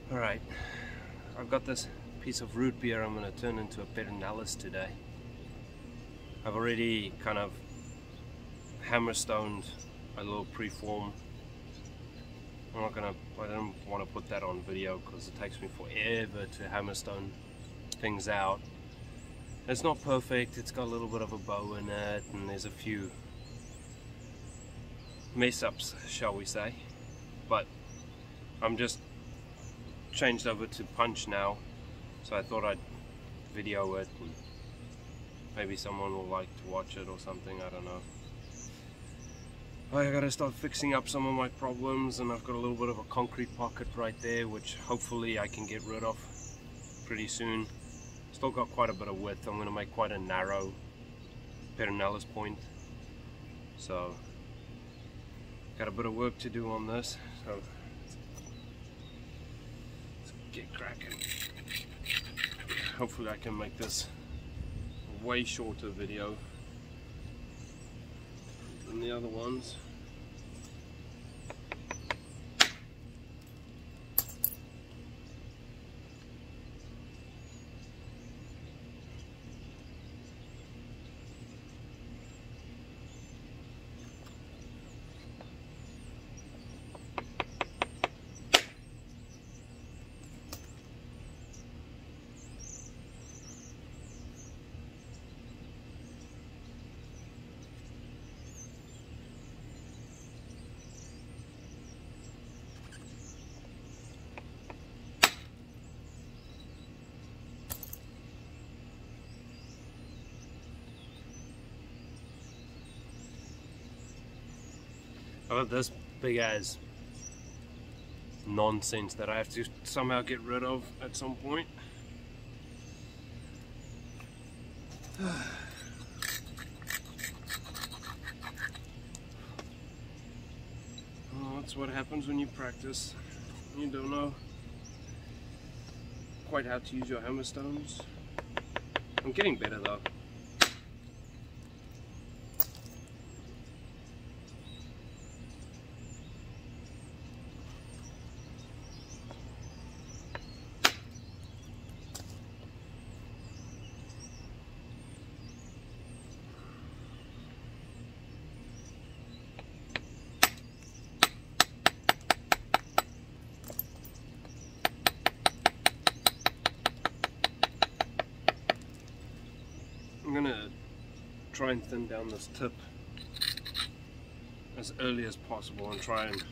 Alright, I've got this piece of root beer I'm going to turn into a Pedernales today. I've already kind of hammerstoned a little preform. I don't want to put that on video because it takes me forever to hammerstone things out. It's not perfect, it's got a little bit of a bow in it, and there's a few mess ups, shall we say. But I'm just changed over to punch now, so I thought I'd video it and maybe someone will like to watch it or something, I don't know. I gotta start fixing up some of my problems, and I've got a little bit of a concrete pocket right there which hopefully I can get rid of pretty soon. Still got quite a bit of width. I'm gonna make quite a narrow Pedernales point, so got a bit of work to do on this, so let's get cracking. Hopefully I can make this a way shorter video than the other ones. I've got this big ass nonsense that I have to somehow get rid of at some point. Well, that's what happens when you practice. You don't know quite how to use your hammerstones. I'm getting better though. I'm gonna try and thin down this tip as early as possible and try and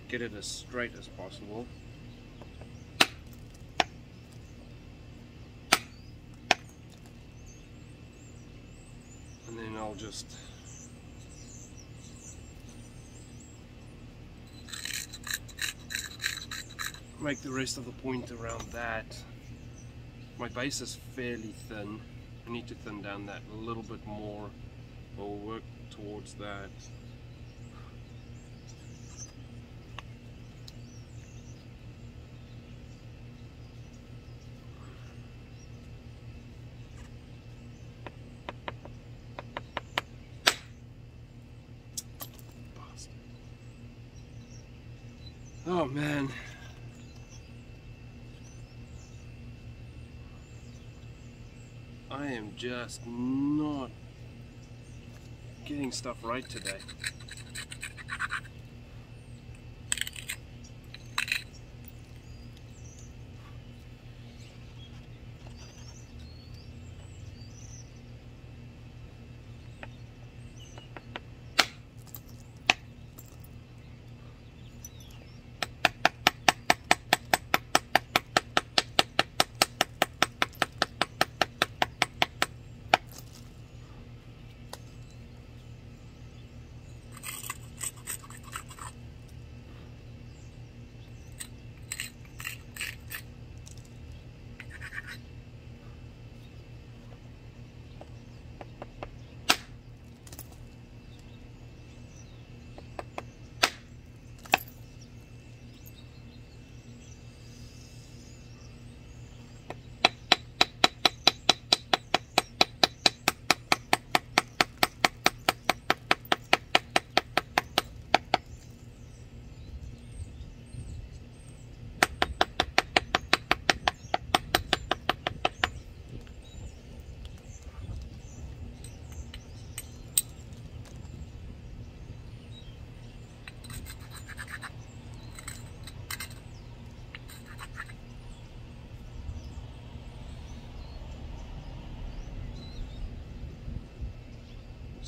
get it as straight as possible. And then I'll just make the rest of the point around that. My base is fairly thin. I need to thin down that a little bit more. We'll work towards that. Oh man. I am just not getting stuff right today.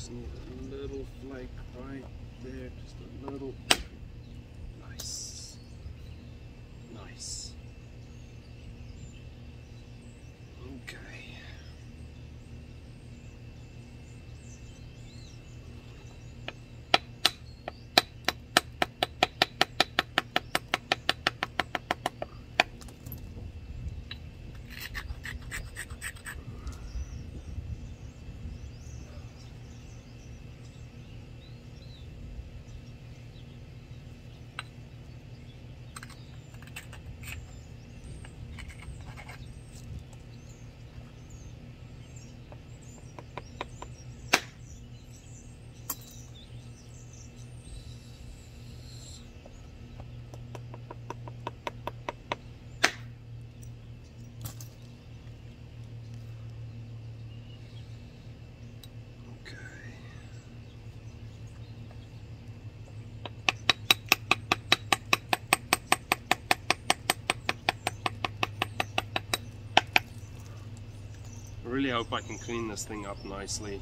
just need a little flake right there, just a little. Nice. Nice. Okay. I really hope I can clean this thing up nicely,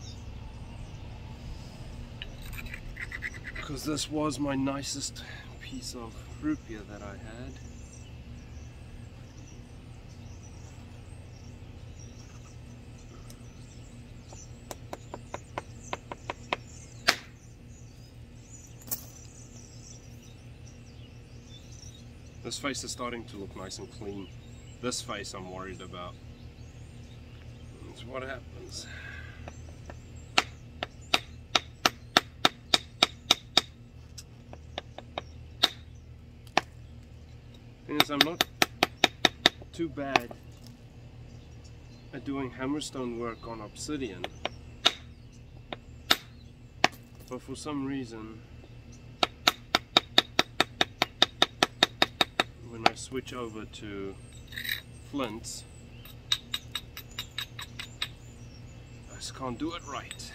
because this was my nicest piece of root beer that I had. This face is starting to look nice and clean. This face I'm worried about. That's what happens. Thing is, I'm not too bad at doing hammerstone work on obsidian, but for some reason when I switch over to flints, I just can't do it right.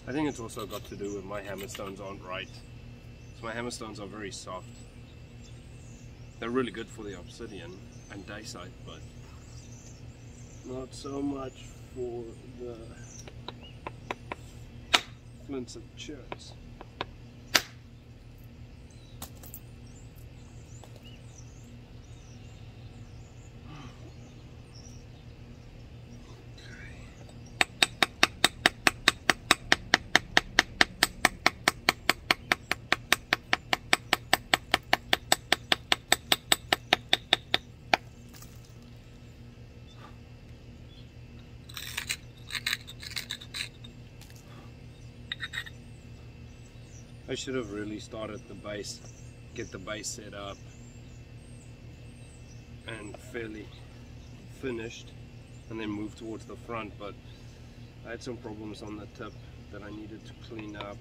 I think it's also got to do with my hammerstones aren't right. So my hammerstones are very soft. They're really good for the obsidian and dacite, but not so much for the flints and cherts. I should have really started the base, get the base set up and fairly finished, and then move towards the front, but I had some problems on the tip that I needed to clean up,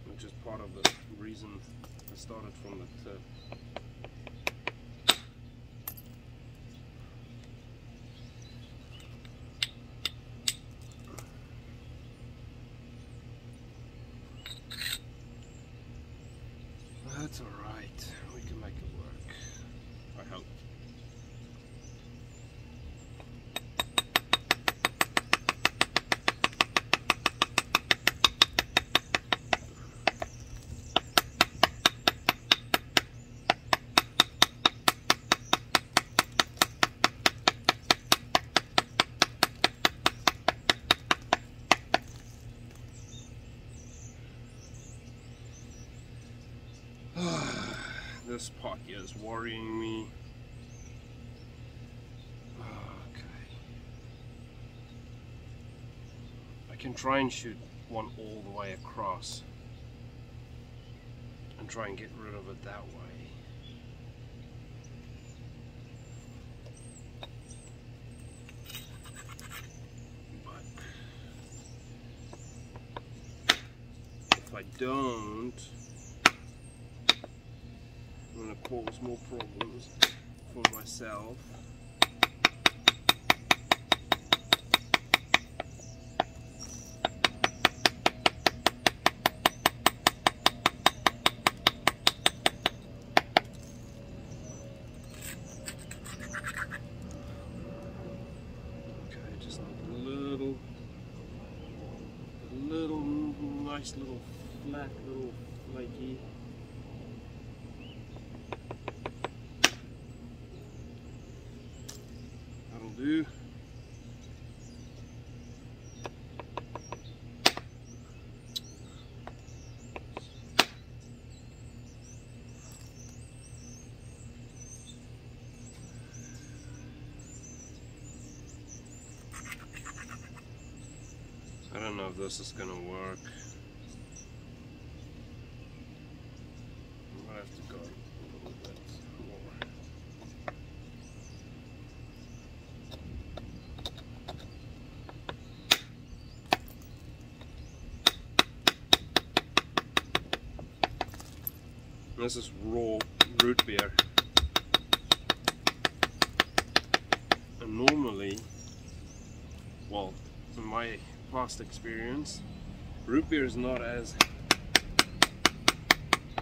which is part of the reason I started from the tip. That's alright, we can make it work, I hope. This pot here is worrying me. Okay. I can try and shoot one all the way across and try and get rid of it that way. But if I don't, I'm going to cause more problems for myself. Okay, just like a little nice little flat, little flaky. That'll do. I don't know if this is gonna work. I might have to go a little bit more. This is raw root beer. And normally, well, in my past experience, root beer is not as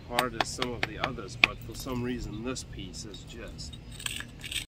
hard as some of the others, but for some reason this piece is just